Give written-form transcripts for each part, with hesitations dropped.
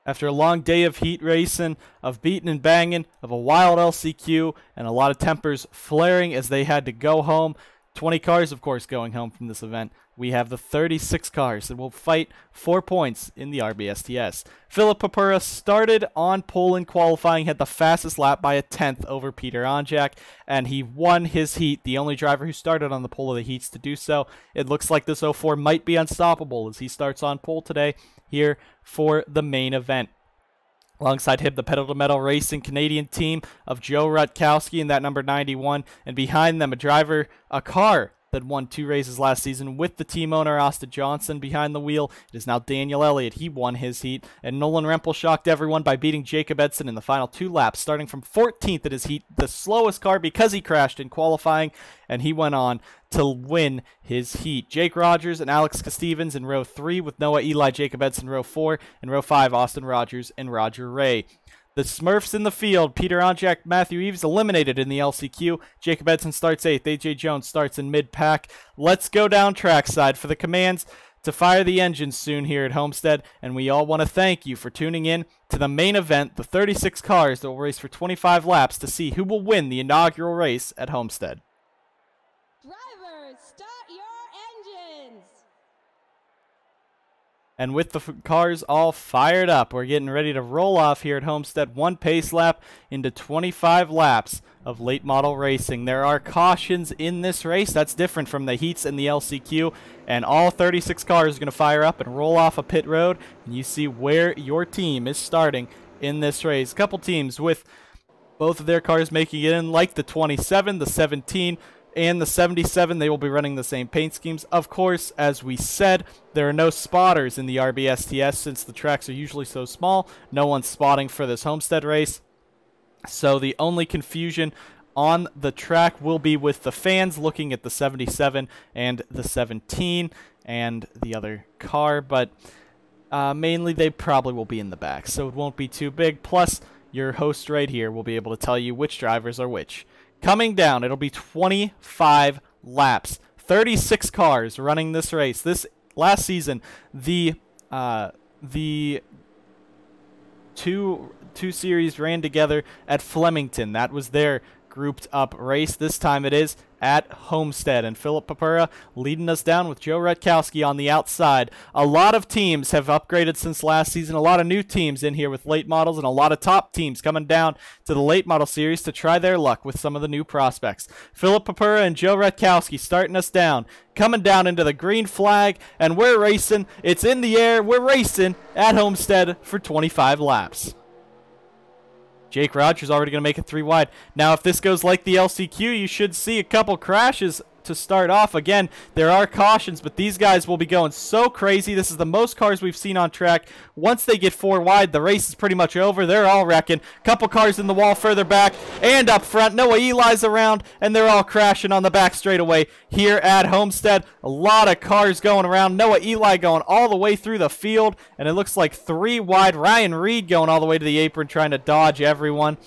After a long day of heat racing, of beating and banging, of a wild LCQ, and a lot of tempers flaring as they had to go home, 20 cars, of course, going home from this event, we have the 36 cars that will fight 4 points in the RBSTS. Philip Papura started on pole in qualifying, had the fastest lap by a 10th over Peter Onjak, and he won his heat, the only driver who started on the pole of the heats to do so. It looks like this 04 might be unstoppable as he starts on pole today here for the main event. Alongside him, the Pedal to Metal Racing Canadian team of Joe Rutkowski in that number 91, and behind them a car that won 2 races last season with the team owner Austin Johnson behind the wheel. It is now Daniel Elliott. He won his heat, and Nolan Rempel shocked everyone by beating Jacob Edson in the final 2 laps, starting from 14th at his heat, the slowest car because he crashed in qualifying, and he went on to win his heat. Jake Rogers and Alex Stevens in row 3 with Noah Eli, Jacob Edson row 4, and row 5 Austin Rogers and Roger Ray. The Smurfs in the field, Peter Onjak, Matthew Eves eliminated in the LCQ. Jacob Edson starts 8th. AJ Jones starts in mid-pack. Let's go down trackside for the commands to fire the engines soon here at Homestead. And we all want to thank you for tuning in to the main event, the 36 cars that will race for 25 laps to see who will win the inaugural race at Homestead. Drivers, start your engines! And with the cars all fired up, we're getting ready to roll off here at Homestead. 1 pace lap into 25 laps of late model racing. There are cautions in this race. That's different from the heats and the LCQ. And all 36 cars are going to fire up and roll off a pit road. And you see where your team is starting in this race. A couple teams with both of their cars making it in, like the 27, the 17, and the 77, they will be running the same paint schemes. Of course, as we said, there are no spotters in the RBSTS since the tracks are usually so small. No one's spotting for this Homestead race. So the only confusion on the track will be with the fans looking at the 77 and the 17 and the other car. But mainly they probably will be in the back, so it won't be too big. Plus, your host right here will be able to tell you which drivers are which. Coming down, it'll be 25 laps. 36 cars running this race. This last season, the two series ran together at Flemington. That was their grouped up race. This time it is at Homestead, and Philip Papura leading us down with Joe Rutkowski on the outside. A lot of teams have upgraded since last season. A lot of new teams in here with late models, and a lot of top teams coming down to the late model series to try their luck with some of the new prospects. Philip Papura and Joe Rutkowski starting us down, coming down into the green flag, and we're racing. It's in the air. We're racing at Homestead for 25 laps. Jake Rogers already going to make it 3 wide. Now, if this goes like the LCQ, you should see a couple crashes to start off. Again, there are cautions, but these guys will be going so crazy. This is the most cars we've seen on track. Once they get 4 wide, the race is pretty much over. They're all wrecking. Couple cars in the wall further back and up front. Noah Eli's around, and they're all crashing on the back straightaway here at Homestead. A lot of cars going around. Noah Eli going all the way through the field, and it looks like 3 wide. Ryan Reed going all the way to the apron trying to dodge everyone.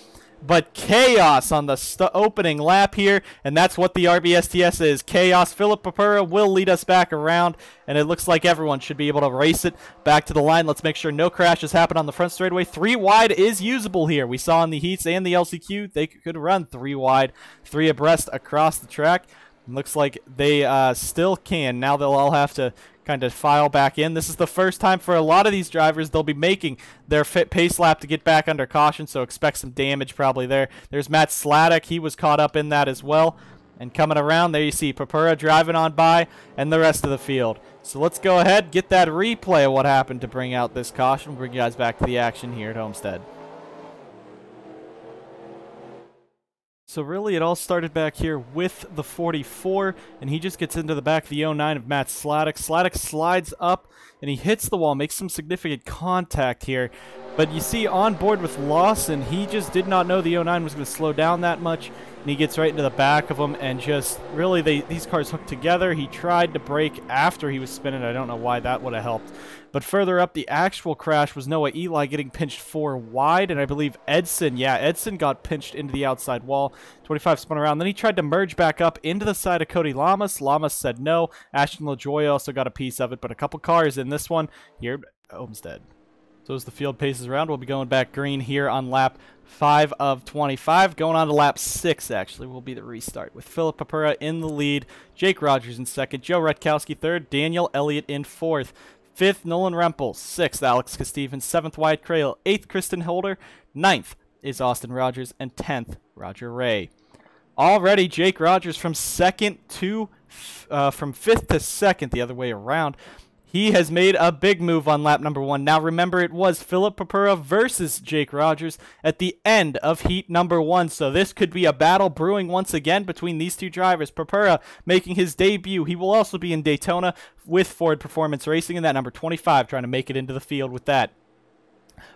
But chaos on the opening lap here, and that's what the RBSTS is. Chaos. Philip Papura will lead us back around, and it looks like everyone should be able to race it back to the line. Let's make sure no crashes happen on the front straightaway. 3 wide is usable here. We saw in the heats and the LCQ, they could run 3 wide, 3 abreast across the track. It looks like they still can. Now they'll all have to kind of file back in. This is the first time for a lot of these drivers they'll be making their pace lap to get back under caution, so expect some damage probably there. There's Matt Sladek. He was caught up in that as well. And coming around, there you see Papura driving on by and the rest of the field. So let's go ahead, get that replay of what happened to bring out this caution. We'll bring you guys back to the action here at Homestead. So really it all started back here with the 44, and he just gets into the back of the 09 of Matt Sladek. Sladek slides up, and he hits the wall, makes some significant contact here. But you see on board with Lawson, he just did not know the 09 was going to slow down that much, and he gets right into the back of him, and just really these cars hooked together. He tried to brake after he was spinning. I don't know why that would have helped. But further up, the actual crash was Noah Eli getting pinched 4 wide, and I believe Edson got pinched into the outside wall. 25 spun around. Then he tried to merge back up into the side of Cody Lamas. Lamas said no. Ashton LaJoy also got a piece of it, but a couple cars in this one here at Homestead. So as the field paces around, we'll be going back green here on lap 5 of 25. Going on to lap 6, actually, will be the restart, with Philip Papura in the lead, Jake Rogers in second, Joe Rutkowski third, Daniel Elliott in fourth, fifth, Nolan Rempel, sixth, Alex Kostevin, seventh, Wyatt Crail, eighth, Kristen Holder, ninth is Austin Rogers, and 10th, Roger Ray. Already, Jake Rogers from fifth to second, the other way around. He has made a big move on lap number 1. Now remember, it was Philip Papura versus Jake Rogers at the end of heat number 1. So this could be a battle brewing once again between these two drivers. Papura making his debut. He will also be in Daytona with Ford Performance Racing in that number 25, trying to make it into the field with that.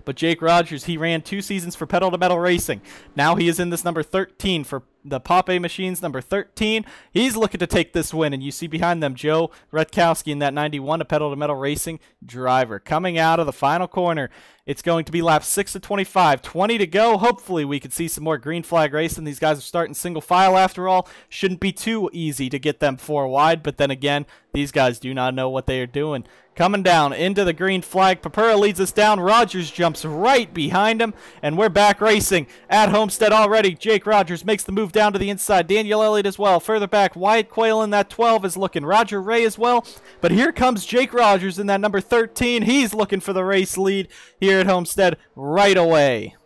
But Jake Rogers, he ran 2 seasons for Pedal to Metal Racing. Now he is in this number 13 for the Pape Machines, number 13. He's looking to take this win, and you see behind them Joe Rutkowski in that 91, a Pedal to Metal Racing driver. Coming out of the final corner, it's going to be lap 6 of 25. 20 to go. Hopefully we can see some more green flag racing. These guys are starting single file after all. Shouldn't be too easy to get them 4 wide, but then again, these guys do not know what they are doing. Coming down into the green flag, Papura leads us down. Rogers jumps right behind him, and we're back racing at Homestead already. Jake Rogers makes the move down to the inside. Daniel Elliott as well. Further back, Wyatt Quayle in that 12 is looking. Roger Ray as well. But here comes Jake Rogers in that number 13. He's looking for the race lead here at Homestead right away.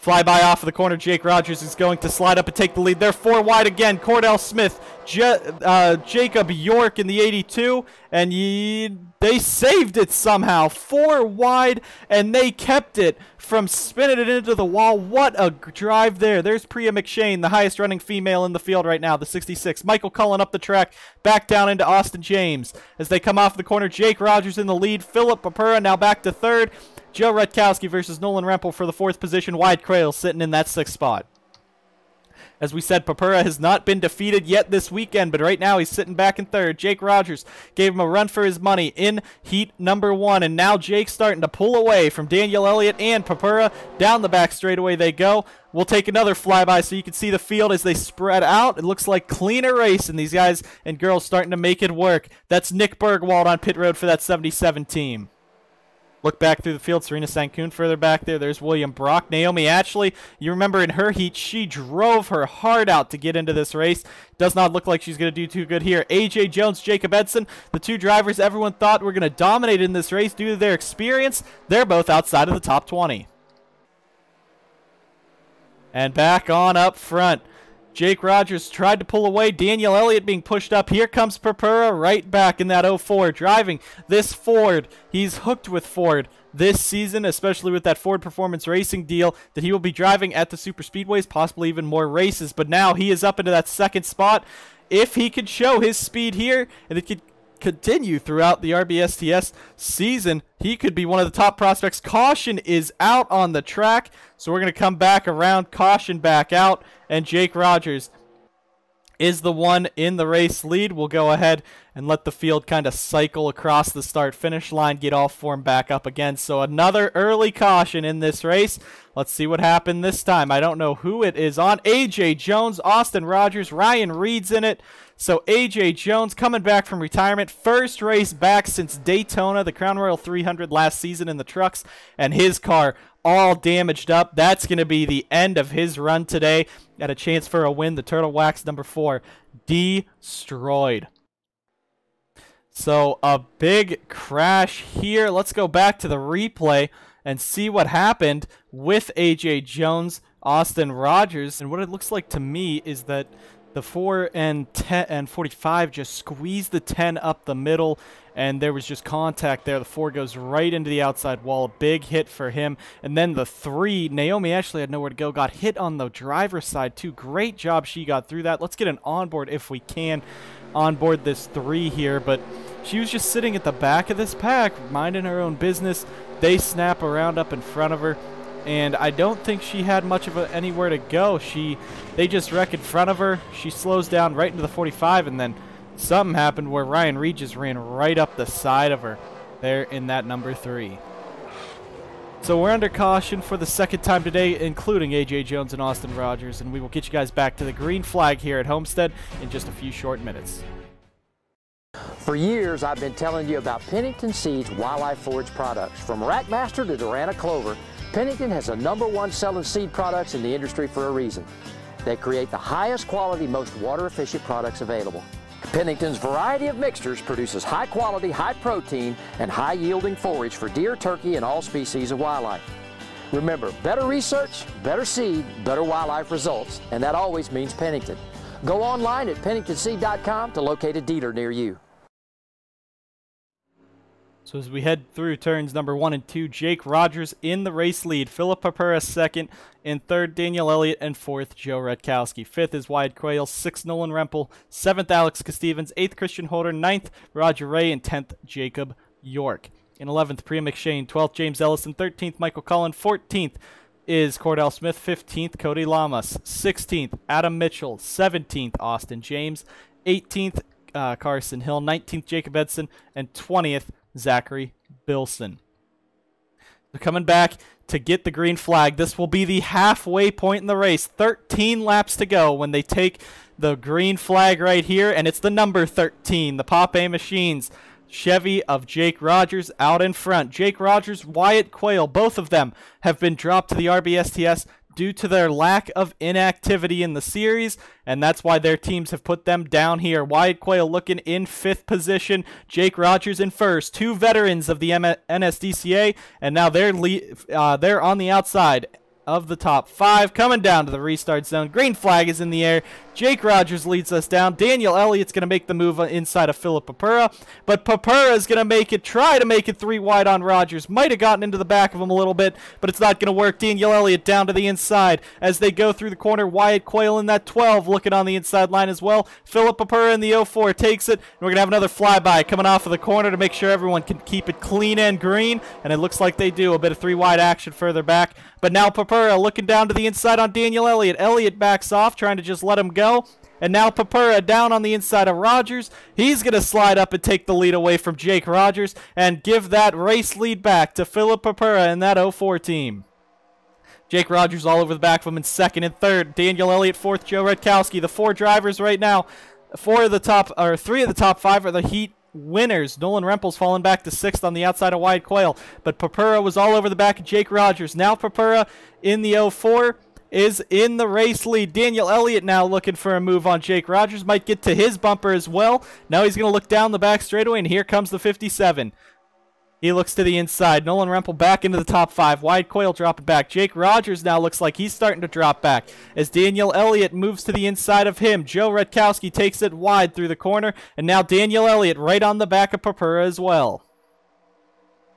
Flyby off of the corner. Jake Rogers is going to slide up and take the lead. They're 4 wide again. Cordell Smith, Jacob York in the 82, and they saved it somehow. 4 wide, and they kept it from spinning it into the wall. What a drive there. There's Priya McShane, the highest running female in the field right now, the 66. Michael Cullen up the track, back down into Austin James. As they come off the corner, Jake Rogers in the lead. Philip Papura now back to third. Joe Rutkowski versus Nolan Rempel for the 4th position. Wyatt Crail sitting in that 6th spot. As we said, Papura has not been defeated yet this weekend, but right now he's sitting back in 3rd. Jake Rogers gave him a run for his money in heat number 1, and now Jake's starting to pull away from Daniel Elliott and Papura. Down the back straightaway they go. We'll take another flyby so you can see the field as they spread out. It looks like cleaner race, and these guys and girls starting to make it work. That's Nick Bergwald on pit road for that 77 team. Look back through the field. Serena Sankoon further back there. There's William Brock. Naomi Ashley, you remember in her heat, she drove her heart out to get into this race. Does not look like she's going to do too good here. AJ Jones, Jacob Edson, the 2 drivers everyone thought were going to dominate in this race due to their experience. They're both outside of the top 20. And back on up front. Jake Rogers tried to pull away. Daniel Elliott being pushed up. Here comes Papura right back in that 04, driving this Ford. He's hooked with Ford this season, especially with that Ford Performance Racing deal that he will be driving at the super speedways, possibly even more races. But now he is up into that 2nd spot. If he could show his speed here, and it could continue throughout the RBSTS season, he could be one of the top prospects. Caution is out on the track, so we're going to come back around. Caution back out, and Jake Rogers is the one in the race lead. We'll go ahead and let the field kind of cycle across the start-finish line, get all formed back up again. So another early caution in this race. Let's see what happened this time. I don't know who it is on. AJ Jones, Austin Rogers, Ryan Reed's in it. So AJ Jones coming back from retirement. First race back since Daytona, the Crown Royal 300 last season in the trucks, and his car all damaged up. That's going to be the end of his run today. Got a chance for a win. The Turtle Wax number 4 destroyed. So a big crash here. Let's go back to the replay and see what happened with AJ Jones, Austin Rogers. And what it looks like to me is that the 4 and 10 and 45 just squeezed the 10 up the middle, and there was just contact there. The 4 goes right into the outside wall. A big hit for him. And then the 3, Naomi Ashley had nowhere to go. Got hit on the driver's side too. Great job she got through that. Let's get an onboard if we can onboard this 3 here. But she was just sitting at the back of this pack, minding her own business. They snap around up in front of her, and I don't think she had much of anywhere to go. They just wreck in front of her. She slows down right into the 45, and then something happened where Ryan Reed just ran right up the side of her there in that number 3. So we're under caution for the 2nd time today, including AJ Jones and Austin Rogers, and we will get you guys back to the green flag here at Homestead in just a few short minutes. For years, I've been telling you about Pennington Seed's wildlife forage products. From Rackmaster to Durana Clover, Pennington has the #1 selling seed products in the industry for a reason. They create the highest quality, most water efficient products available. Pennington's variety of mixtures produces high quality, high protein, and high yielding forage for deer, turkey, and all species of wildlife. Remember, better research, better seed, better wildlife results, and that always means Pennington. Go online at penningtonseed.com to locate a dealer near you. So as we head through turns number 1 and 2, Jake Rogers in the race lead. Philip Papura second. In third, Daniel Elliott. And fourth, Joe Redkowski. Fifth is Wyatt Quayle. Sixth, Nolan Rempel. Seventh, Alex Stevens. Eighth, Christian Holder. Ninth, Roger Ray. And 10th, Jacob York. In 11th, Priya McShane. 12th, James Ellison. 13th, Michael Cullen. 14th is Cordell Smith. 15th, Cody Lamas. 16th, Adam Mitchell. 17th, Austin James. 18th, Carson Hill. 19th, Jacob Edson. And 20th, Zachary Bilson. They're coming back to get the green flag. This will be the halfway point in the race. 13 laps to go when they take the green flag right here, and it's the number 13, the Pop A Machines Chevy of Jake Rogers out in front. Jake Rogers, Wyatt Quayle, both of them have been dropped to the RBSTS due to their lack of inactivity in the series, and that's why their teams have put them down here. Wyatt Quayle looking in 5th position, Jake Rogers in 1st. Two veterans of the NSDCA, and now they're on the outside of the top 5, coming down to the restart zone. Green flag is in the air. Jake Rogers leads us down. Daniel Elliott's going to make the move inside of Philip Papura, but Papura is going to try to make it 3 wide on Rogers. Might have gotten into the back of him a little bit, but it's not going to work. Daniel Elliott down to the inside as they go through the corner. Wyatt Quayle in that 12 looking on the inside line as well. Philip Papura in the 04 takes it, and we're going to have another flyby coming off of the corner to make sure everyone can keep it clean and green, and it looks like they do. A bit of 3 wide action further back, but now Papura looking down to the inside on Daniel Elliott. Elliott backs off, trying to just let him go. And now Papura down on the inside of Rogers. He's going to slide up and take the lead away from Jake Rogers and give that race lead back to Philip Papura and that 04 team. Jake Rogers all over the back of him in 2nd and 3rd. Daniel Elliott 4th, Joe Redkowski. The 4 drivers right now, 3 of the top 5 are the heat winners. Nolan Rempel's fallen back to 6th on the outside of Wyatt Quayle, but Papura was all over the back of Jake Rogers. Now Papura in the 04 is in the race lead. Daniel Elliott now looking for a move on Jake Rogers. Might get to his bumper as well. Now he's going to look down the back straightaway, and here comes the 57. He looks to the inside. Nolan Rempel back into the top 5. Wyatt Quayle dropping back. Jake Rogers now looks like he's starting to drop back as Daniel Elliott moves to the inside of him. Joe Redkowski takes it wide through the corner, and now Daniel Elliott right on the back of Papura as well.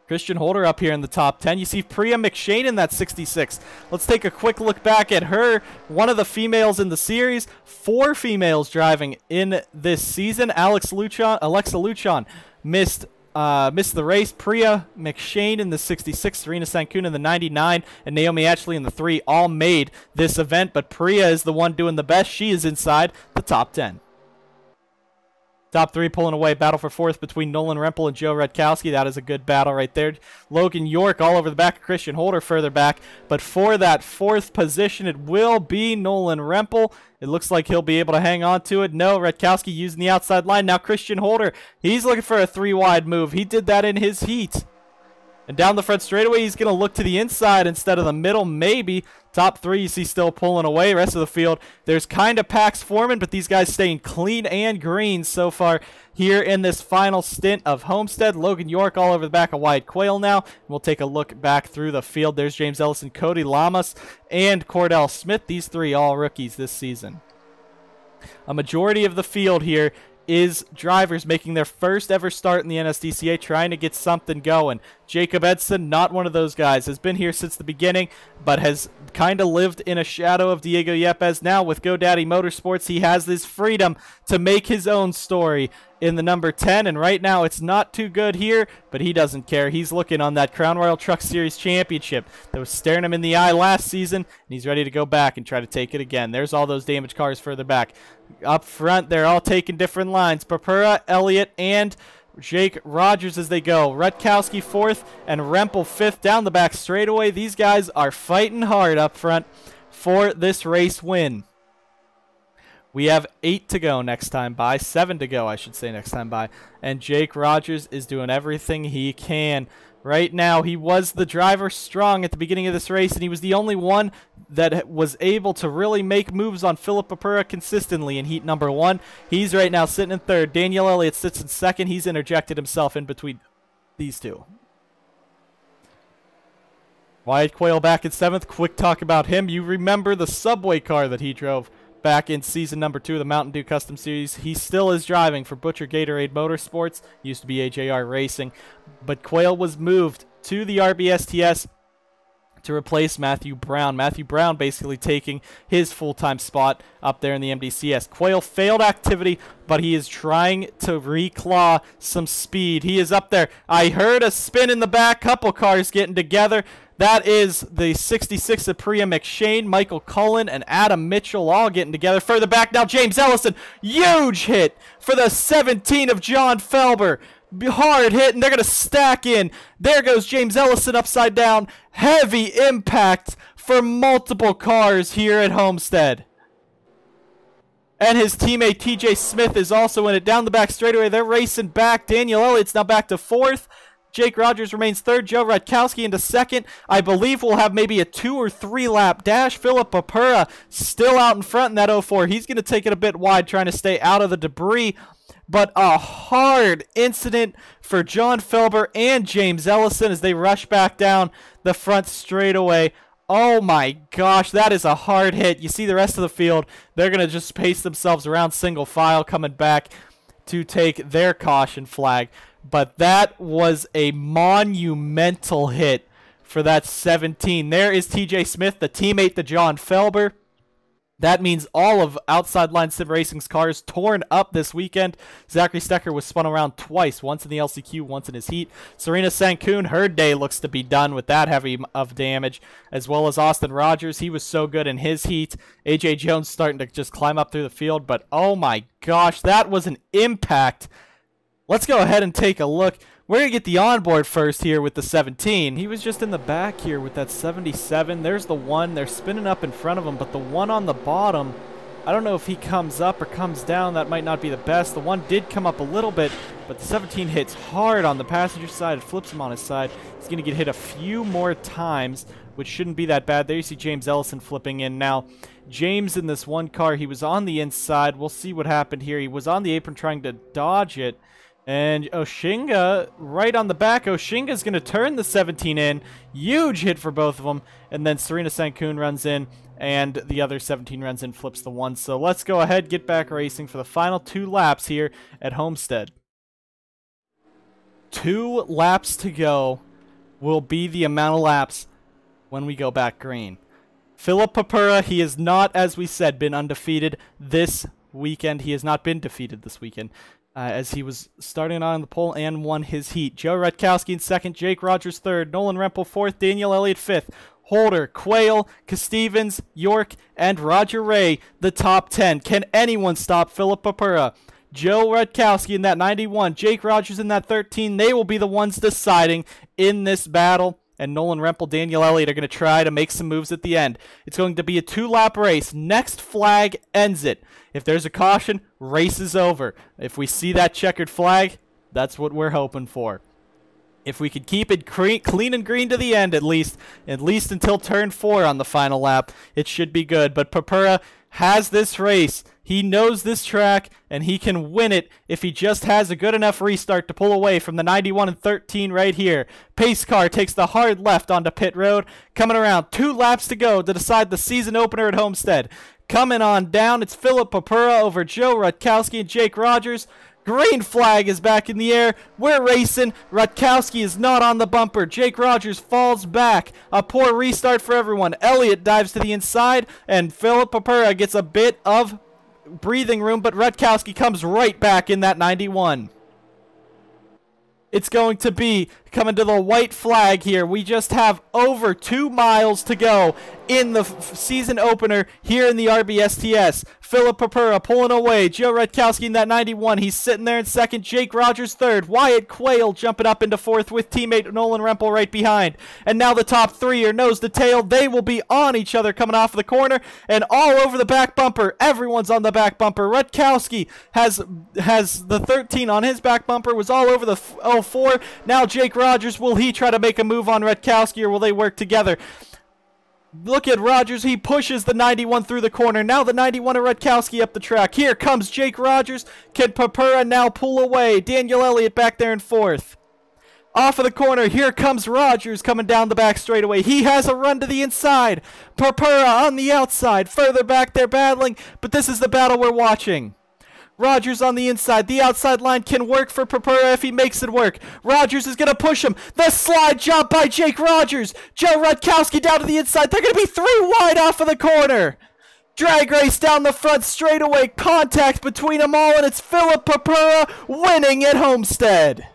Christian Holder up here in the top 10. You see Priya McShane in that 66. Let's take a quick look back at her. One of the females in the series. 4 females driving in this season. Alexa Luchon missed the race. Priya McShane in the 66, Serena Sankun in the 99, and Naomi Ashley in the 3 all made this event, but Priya is the one doing the best. She is inside the top 10. Top 3 pulling away. Battle for 4th between Nolan Rempel and Joe Redkowski. That is a good battle right there. Logan York all over the back of Christian Holder further back. But for that 4th position, it will be Nolan Rempel. It looks like he'll be able to hang on to it. No, Redkowski using the outside line. Now Christian Holder, he's looking for a 3 wide move. He did that in his heat. And down the front straightaway, he's going to look to the inside instead of the middle, maybe. Top 3, you see still pulling away. Rest of the field, there's kind of packs forming, but these guys staying clean and green so far here in this final stint of Homestead. Logan York all over the back of Wyatt Quayle now. We'll take a look back through the field. There's James Ellison, Cody Lamas, and Cordell Smith. These 3 all rookies this season. A majority of the field here is drivers making their first ever start in the NSDCA, trying to get something going. Jacob Edson, not one of those guys, has been here since the beginning, but has kind of lived in a shadow of Diego Yepes. Now with GoDaddy Motorsports, he has this freedom to make his own story in the number 10, and right now it's not too good here, but he doesn't care. He's looking on that Crown Royal Truck Series championship that was staring him in the eye last season, and he's ready to go back and try to take it again. There's all those damaged cars further back. Up front, they're all taking different lines. Papura, Elliott, and Jake Rogers as they go. Redkowski 4th and Rempel 5th down the back straightaway. These guys are fighting hard up front for this race win. We have 8 to go next time by. 7 to go, I should say, next time by. And Jake Rogers is doing everything he can. Right now, he was the driver strong at the beginning of this race, and he was the only one that was able to really make moves on Philip Papura consistently in heat number 1. He's right now sitting in 3rd. Daniel Elliott sits in 2nd. He's interjected himself in between these two. Wyatt Quayle back in 7th. Quick talk about him. You remember the subway car that he drove back in season number 2 of the Mountain Dew Custom Series. He still is driving for Butcher Gatorade Motorsports. Used to be AJR Racing. But Quayle was moved to the RBSTS to replace Matthew Brown. Matthew Brown basically taking his full-time spot up there in the MDCS. Quayle failed activity, but he is trying to reclaw some speed. He is up there. I heard a spin in the back. Couple cars getting together. That is the 66 of Priya McShane, Michael Cullen, and Adam Mitchell all getting together. Further back now, James Ellison. Huge hit for the 17 of John Felber. Hard hit, and they're going to stack in. There goes James Ellison upside down. Heavy impact for multiple cars here at Homestead. And his teammate TJ Smith is also in it. Down the back straightaway, they're racing back. Daniel Elliott's now back to 4th. Jake Rogers remains 3rd. Joe Rutkowski into 2nd. I believe we'll have maybe a 2 or 3 lap dash. Philip Papura still out in front in that 04. He's going to take it a bit wide, trying to stay out of the debris. But a hard incident for John Felber and James Ellison as they rush back down the front straightaway. Oh my gosh, that is a hard hit. You see the rest of the field. They're going to just pace themselves around single file coming back to take their caution flag. But that was a monumental hit for that 17. There is TJ Smith, the teammate to John Felber. That means all of Outside Line Sim Racing's cars torn up this weekend. Zachary Stecker was spun around twice, once in the LCQ, once in his heat. Serena Sankoon, her day looks to be done with that heavy of damage, as well as Austin Rogers. He was so good in his heat. AJ Jones starting to just climb up through the field, but oh my gosh, that was an impact. Let's go ahead and take a look. We're going to get the onboard first here with the 17. He was just in the back here with that 77. There's the 1. They're spinning up in front of him, but the 1 on the bottom, I don't know if he comes up or comes down. That might not be the best. The 1 did come up a little bit, but the 17 hits hard on the passenger side. It flips him on his side. He's going to get hit a few more times, which shouldn't be that bad. There you see James Ellison flipping in now. James in this 1 car, he was on the inside. We'll see what happened here. He was on the apron trying to dodge it. And Oshinga, right on the back, Oshinga's going to turn the 17 in. Huge hit for both of them. And then Serena Sankoon runs in, and the other 17 runs in, flips the 1. So let's go ahead, get back racing for the final 2 laps here at Homestead. 2 laps to go will be the amount of laps when we go back green. Philip Papura, he has not, as we said, been undefeated this weekend. He has not been defeated this weekend. As he was starting on the pole and won his heat. Joe Rutkowski in 2nd, Jake Rogers 3rd, Nolan Rempel 4th, Daniel Elliott 5th, Holder, Quayle, Stevens, York, and Roger Ray, the top 10. Can anyone stop Philip Papura? Joe Rutkowski in that 91, Jake Rogers in that 13. They will be the ones deciding in this battle. And Nolan Rempel, Daniel Elliott are going to try to make some moves at the end. It's going to be a 2-lap race. Next flag ends it. If there's a caution, race is over. If we see that checkered flag, that's what we're hoping for. If we could keep it clean and green to the end, at least until turn 4 on the final lap, it should be good. But Papura has this race. He knows this track, and he can win it if he just has a good enough restart to pull away from the 91 and 13 right here. Pace car takes the hard left onto pit road. Coming around, 2 laps to go to decide the season opener at Homestead. Coming on down, it's Philip Papura over Joe Rutkowski and Jake Rogers. Green flag is back in the air. We're racing. Rutkowski is not on the bumper. Jake Rogers falls back. A poor restart for everyone. Elliott dives to the inside, and Philip Papura gets a bit of breathing room, but Rutkowski comes right back in that 91. It's going to be coming to the white flag here. We just have over 2 miles to go in the season opener here in the RBSTS. Philip Papura pulling away. Joe Rutkowski in that 91. He's sitting there in second. Jake Rogers third. Wyatt Quayle jumping up into fourth with teammate Nolan Rempel right behind. And now the top 3 are nose to tail. They will be on each other coming off of the corner and all over the back bumper. Everyone's on the back bumper. Rutkowski has the 13 on his back bumper. Was all over the 04. Now Jake Rogers, will he try to make a move on Rutkowski, or will they work together? Look at Rogers. He pushes the 91 through the corner. Now the 91 of Rutkowski up the track. Here comes Jake Rogers. Can Papura now pull away? Daniel Elliott back there in fourth. Off of the corner. Here comes Rogers coming down the back straightaway. He has a run to the inside. Papura on the outside. Further back there battling. But this is the battle we're watching. Rogers on the inside. The outside line can work for Papura if he makes it work. Rogers is going to push him. The slide job by Jake Rogers. Joe Rutkowski down to the inside. They're going to be 3 wide off of the corner. Drag race down the front straightaway. Contact between them all, and it's Philip Papura winning at Homestead.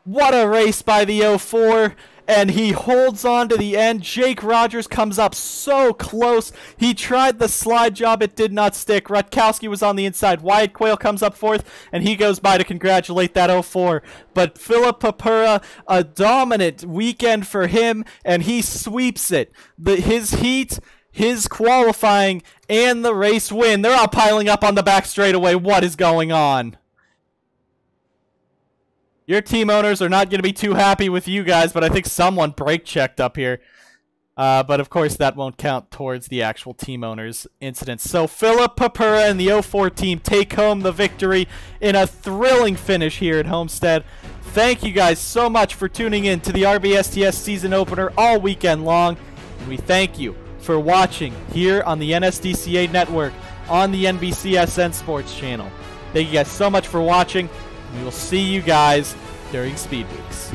What a race by the 04. And he holds on to the end. Jake Rogers comes up so close. He tried the slide job. It did not stick. Rutkowski was on the inside. Wyatt Quayle comes up fourth, and he goes by to congratulate that 04. But Philip Papura, a dominant weekend for him, and he sweeps it. His heat, his qualifying, and the race win. They're all piling up on the back straightaway. What is going on? Your team owners are not going to be too happy with you guys, but I think someone brake checked up here. But of course, that won't count towards the actual team owners' incidents. So Philip Papura and the 04 team take home the victory in a thrilling finish here at Homestead. Thank you guys so much for tuning in to the RBSTS season opener all weekend long. And we thank you for watching here on the NSDCA network on the NBCSN Sports channel. Thank you guys so much for watching. We will see you guys during Speed Weeks.